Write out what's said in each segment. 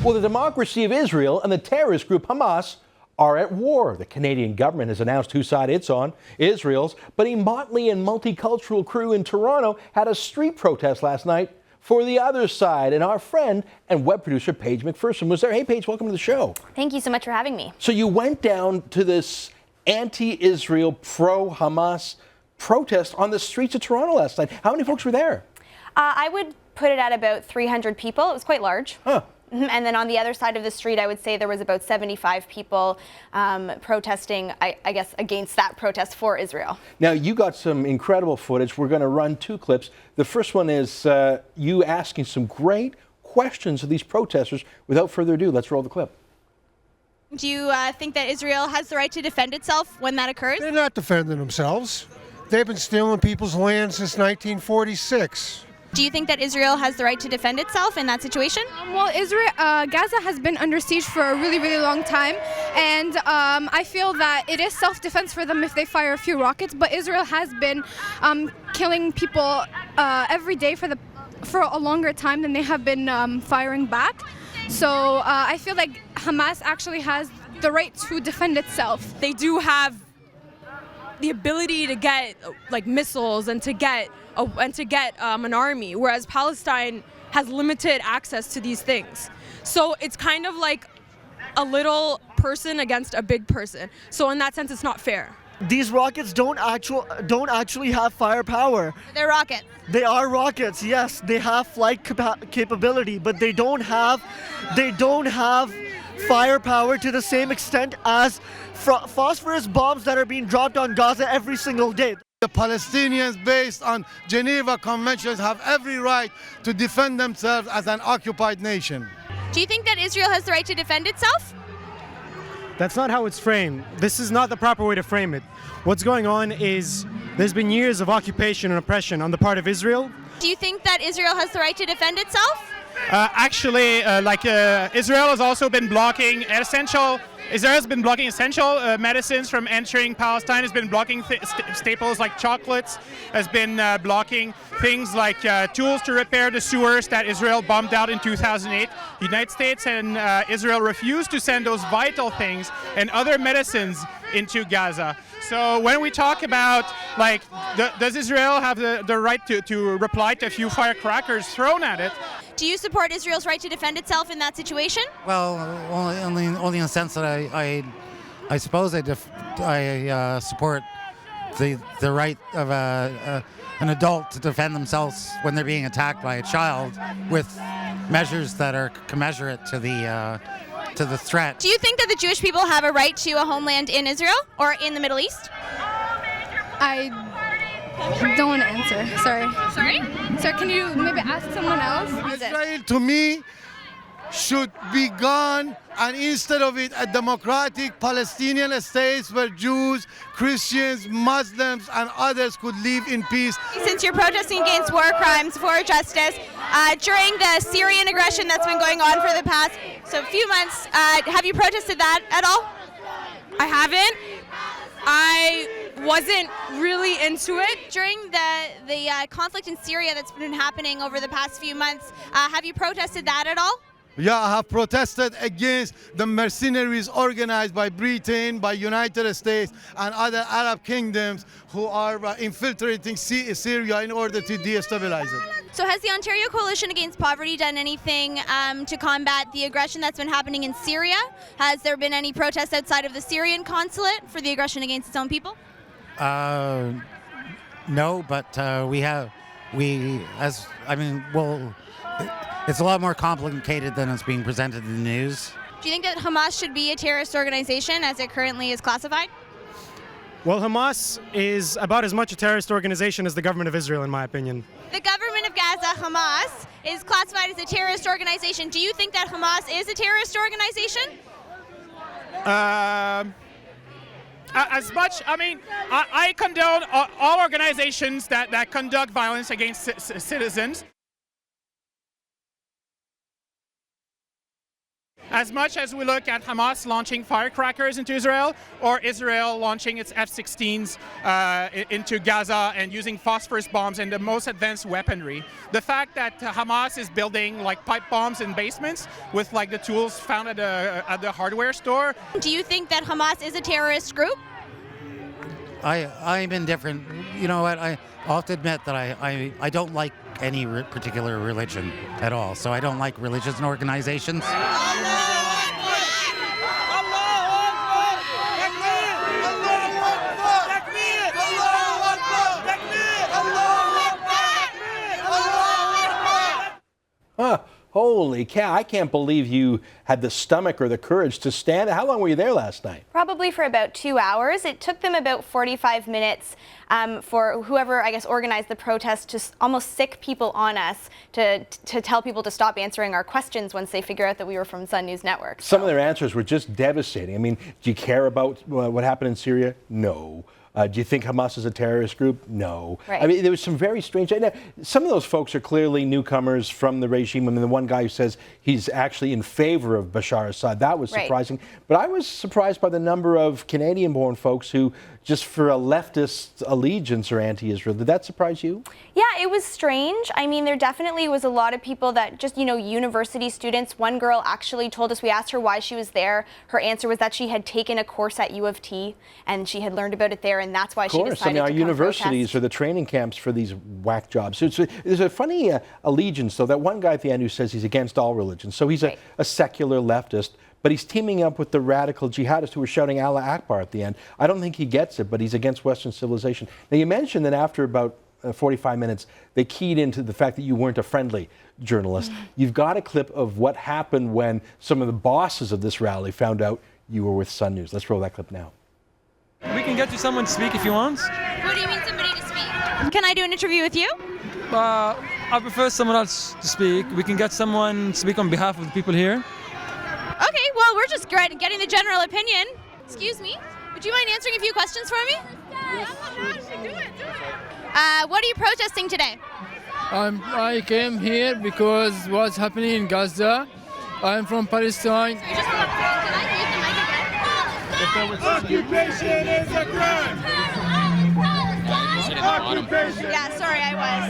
Well, the democracy of Israel and the terrorist group Hamas are at war. The Canadian government has announced whose side it's on, Israel's. But a motley and multicultural crew in Toronto had a street protest last night for the other side. And our friend and web producer Paige MacPherson was there. Hey, Paige, welcome to the show. Thank you so much for having me. So you went down to this anti-Israel, pro-Hamas protest on the streets of Toronto last night. How many folks were there? I would put it at about 300 people. It was quite large. Huh. And then on the other side of the street, I would say there was about 75 people protesting, I guess, against that protest for Israel. Now, you got some incredible footage. We're going to run two clips. The first one is you asking some great questions of these protesters. Without further ado, let's roll the clip. Do you think that Israel has the right to defend itself when that occurs? They're not defending themselves. They've been stealing people's land since 1946. Do you think that Israel has the right to defend itself in that situation? Well, Gaza has been under siege for a really, really long time, and I feel that it is self-defense for them if they fire a few rockets. But Israel has been killing people every day for a longer time than they have been firing back. So I feel like Hamas actually has the right to defend itself. They do have the ability to get like missiles and to get an army, whereas Palestine has limited access to these things. So it's kind of like a little person against a big person. So in that sense, it's not fair. These rockets don't actually have firepower. They're rockets. They are rockets. Yes, they have flight capability, but they don't have firepower to the same extent as phosphorus bombs that are being dropped on Gaza every single day. The Palestinians, based on Geneva Conventions, have every right to defend themselves as an occupied nation. Do you think that Israel has the right to defend itself? That's not how it's framed. This is not the proper way to frame it. What's going on is there's been years of occupation and oppression on the part of Israel. Do you think that Israel has the right to defend itself? Israel has also been blocking Israel's been blocking essential medicines from entering Palestine, has been blocking staples like chocolates, has been blocking things like tools to repair the sewers that Israel bombed out in 2008. The United States and Israel refused to send those vital things and other medicines into Gaza. So when we talk about, does Israel have the right to reply to a few firecrackers thrown at it? Do you support Israel's right to defend itself in that situation? Well, only in the sense that I suppose I support the right of an adult to defend themselves when they're being attacked by a child with measures that are commensurate to the threat. Do you think that the Jewish people have a right to a homeland in Israel or in the Middle East? I don't want to answer. Sorry. Sorry? Sir, can you maybe ask someone else? Israel, to me, should be gone, and instead of it, a democratic Palestinian state where Jews, Christians, Muslims, and others could live in peace. Since you're protesting against war crimes for justice, during the Syrian aggression that's been going on for the past few months, have you protested that at all? I haven't. I wasn't really into it. During the conflict in Syria that's been happening over the past few months, have you protested that at all? Yeah, I have protested against the mercenaries organized by Britain, by United States, and other Arab kingdoms who are infiltrating Syria in order to destabilize it. So has the Ontario Coalition Against Poverty done anything to combat the aggression that's been happening in Syria? Has there been any protests outside of the Syrian consulate for the aggression against its own people? No, but it's a lot more complicated than it's being presented in the news. Do you think that Hamas should be a terrorist organization as it currently is classified? Well, Hamas is about as much a terrorist organization as the government of Israel, in my opinion. The government of Gaza, Hamas, is classified as a terrorist organization. Do you think that Hamas is a terrorist organization? I condone all organizations that conduct violence against citizens. As much as we look at Hamas launching firecrackers into Israel, or Israel launching its F-16s into Gaza and using phosphorus bombs and the most advanced weaponry, the fact that Hamas is building like pipe bombs in basements with like the tools found at the hardware store. Do you think that Hamas is a terrorist group? I'm indifferent. You know what? I'll have to admit that I don't like any particular religion at all. So I don't like religions and organizations. Holy cow, I can't believe you had the stomach or the courage to stand. How long were you there last night? Probably for about 2 hours. It took them about 45 minutes for whoever, I guess, organized the protest to almost sick people on us to tell people to stop answering our questions once they figure out that we were from Sun News Network. Some of their answers were just devastating. I mean, do you care about what happened in Syria? No. Do you think Hamas is a terrorist group? No. Right. I mean, there was some very strange. Some of those folks are clearly newcomers from the regime. I mean, the one guy who says he's actually in favor of Bashar Assad, that was surprising. Right. But I was surprised by the number of Canadian-born folks who, just for a leftist allegiance, are anti-Israel. Did that surprise you? Yeah, it was strange. I mean, there definitely was a lot of people that just, university students. One girl actually told us, we asked her why she was there. Her answer was that she had taken a course at U of T and she had learned about it there, and that's why she decided to come our universities protest. are the training camps for these whack jobs. So there's a funny allegiance, though. That one guy at the end who says he's against all religions. So he's a secular leftist, but he's teaming up with the radical jihadists who are shouting Allah Akbar at the end. I don't think he gets it, but he's against Western civilization. Now, you mentioned that after about 45 minutes, they keyed into the fact that you weren't a friendly journalist. You've got a clip of what happened when some of the bosses of this rally found out you were with Sun News. Let's roll that clip now. We can get you someone to speak if you want. What do you mean somebody to speak? Can I do an interview with you? I prefer someone else to speak. We can get someone to speak on behalf of the people here. Okay, well, we're just getting the general opinion. Excuse me, would you mind answering a few questions for me? What are you protesting today? I came here because what's happening in Gaza. I'm from Palestine. Occupation is a crime! Occupation! Yeah, sorry, I was.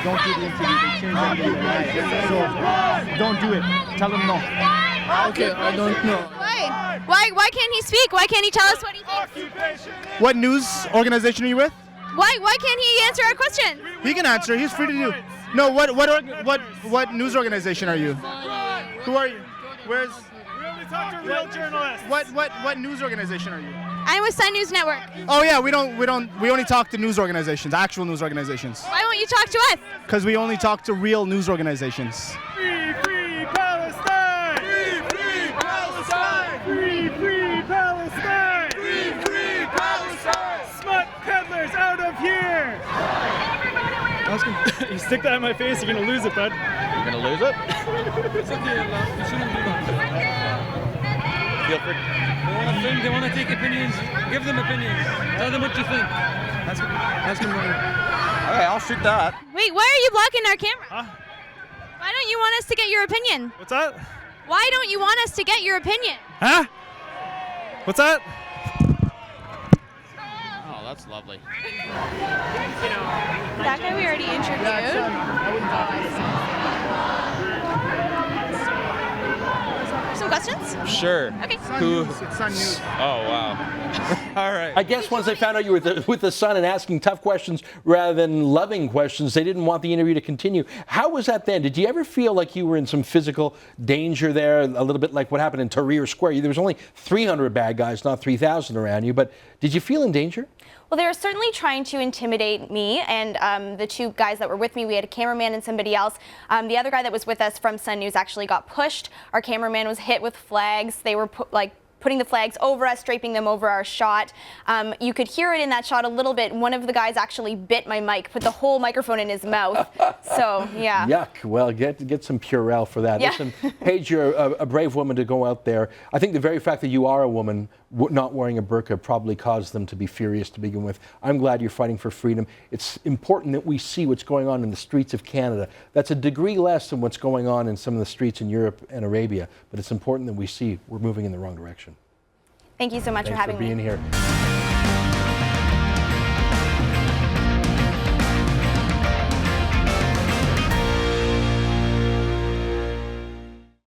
Don't do the interview. So don't do it. Tell them no. Okay, I don't know. Why can't he speak? Why can't he tell us what he thinks? What news organization are you with? Why can't he answer our question? He can answer. He's free to do. No, what news organization are you? Who are you? Where's? Talk to real journalists. What news organization are you? I'm with Sun News Network. Oh yeah, we only talk to news organizations, actual news organizations. Why won't you talk to us? Because we only talk to real news organizations. Free, free Palestine! Free, free Palestine! Free, free Palestine! Free, free Palestine! Smut peddlers out of here! You stick that in my face, you're gonna lose it, bud. You're gonna lose it? It's okay, you shouldn't do that. Feel free. They want to take opinions. Give them opinions. Tell them what you think. That's good. Okay, I'll shoot that. Wait, why are you blocking our camera? Why don't you want us to get your opinion? What's that? Why don't you want us to get your opinion? Huh? What's that? Oh, that's lovely. That guy we already interviewed. Some questions? Sure. Okay. It's Sun News. Oh, wow. All right. I guess once they found out you were with the Sun and asking tough questions rather than loving questions, they didn't want the interview to continue. How was that then? Did you ever feel like you were in some physical danger there, a little bit like what happened in Tahrir Square? There was only 300 bad guys, not 3,000 around you, but did you feel in danger? Well, they were certainly trying to intimidate me and the two guys that were with me. We had a cameraman and somebody else. The other guy that was with us from Sun News actually got pushed. Our cameraman was hit with flags. They were putting the flags over us, draping them over our shot. You could hear it in that shot a little bit. One of the guys actually bit my mic, put the whole microphone in his mouth. So, yeah. Yuck. Well, get some Purell for that. Yeah. Listen, Paige, you're a brave woman to go out there. I think the very fact that you are a woman not wearing a burqa probably caused them to be furious to begin with. I'm glad you're fighting for freedom. It's important that we see what's going on in the streets of Canada. That's a degree less than what's going on in some of the streets in Europe and Arabia, but it's important that we see we're moving in the wrong direction. Thank you so much for having me. Thanks for being here.